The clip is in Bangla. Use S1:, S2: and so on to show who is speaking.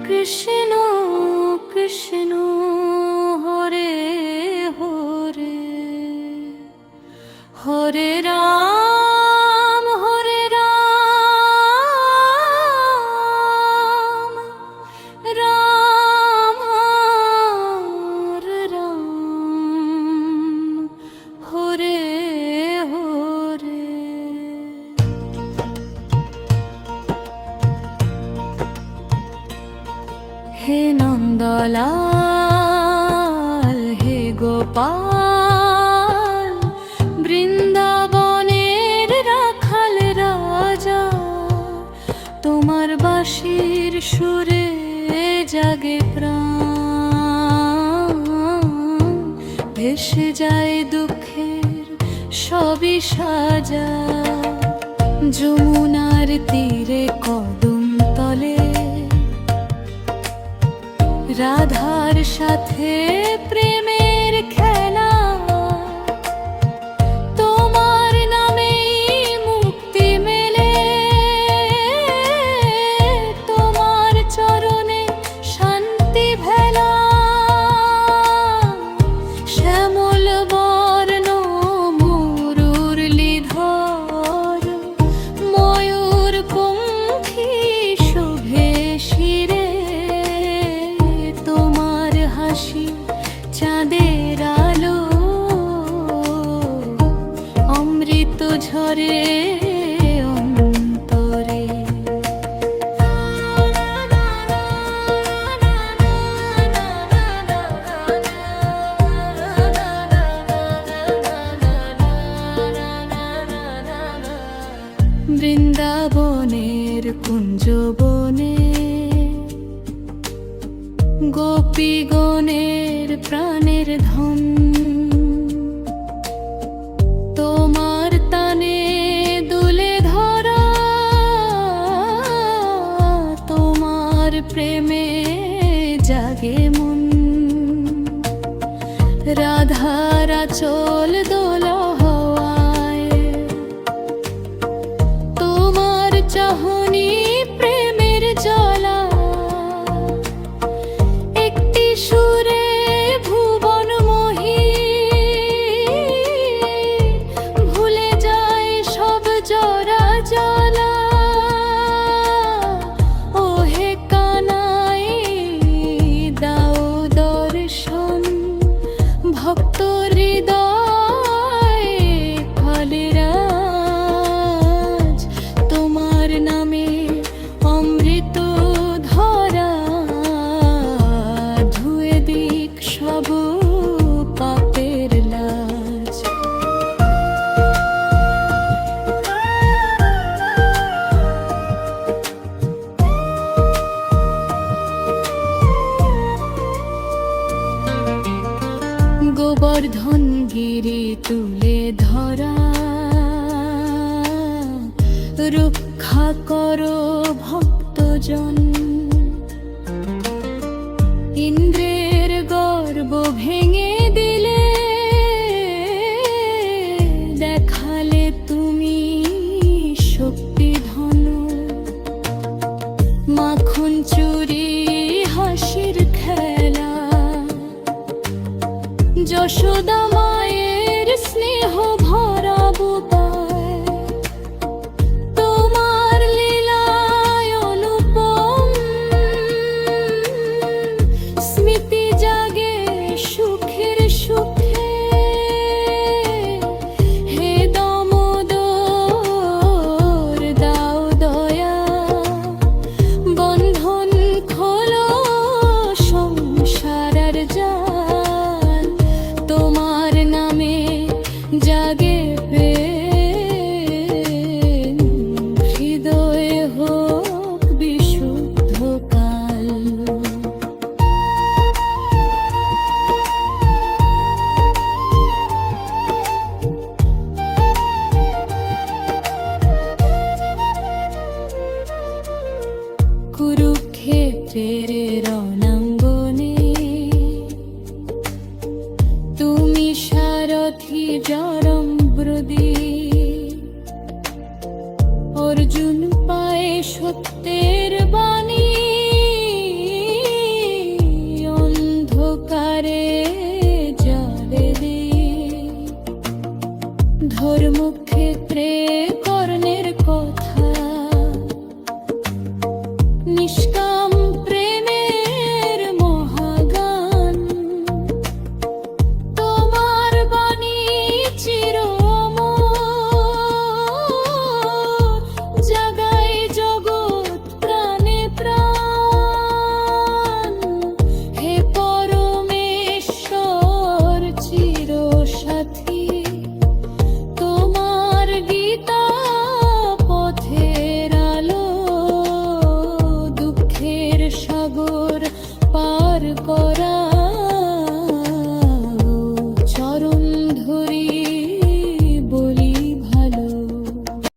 S1: কৃষ্ণ কৃষ্ণ হরে হরে, হরে রাম রাম রাম, হরে হরে। হে নন্দলাল হে গোপাল, বৃন্দাবনের রাখাল রাজা, তোমার বাঁশির সুরে জাগে প্রাণ, ভেসে যায় দুঃখের সবই সাজা। যমুনার তীরে কদম তলে রাধার সাথে প্রেমের খেলা, তোমার নামেই মুক্তি মেলে, তোমার চরণে শান্তি ভেলা। শ্যামল বর্ণ মুরলীধর, ময়ূর পঙ্খী শোভে শিরে, তোমার হাসি চাঁদের আলো, অমৃত ঝরে অন্তরে। বৃন্দাবনের কুঞ্জবনে গোপীগণের প্রাণের ধন, তোমার তানে দুলে ধরা, তোমার প্রেমে জাগে মন। রাধার আঁচল দোলা হওয়ায়, তোমার চাহনি প্রেমের জ্বালা, একটি সুরে ভুবন মোহি, ভুলে যায় সব জরা জ্বালা। ও হে কানাই দাও দর্শন, ভক্ত হৃদয় ফলে রাজ, তোমার নামে অমৃত ধরা, ধুয়ে দিক সব পাপের লাজ। গোবর্ধন গিরি তুলে ধরা, রক্ষা করো ভক্তজন। ইন্দ্রের গর্ব ভেঙে দিলে, দেখালে তুমি শক্তি ধন। মাখন চুরি হাসির খেলা, যশোদা মায়ের স্নেহ ভরা বুপায়, তোমার লীলায় অনুপম, স্মৃতি জাগে সুখের সুখে। হে দামোদর দাও দয়া, বন্ধন খোলো সংসার জাল, তোমার নামে জাগে প্রেম, হৃদয়ে হোক বিশুদ্ধ কাল। কুরুক্ষেত্রের রণাঙ্গনে তুমি সারথি জরম ব্রদী, অর্জুন পায়ে সত্যের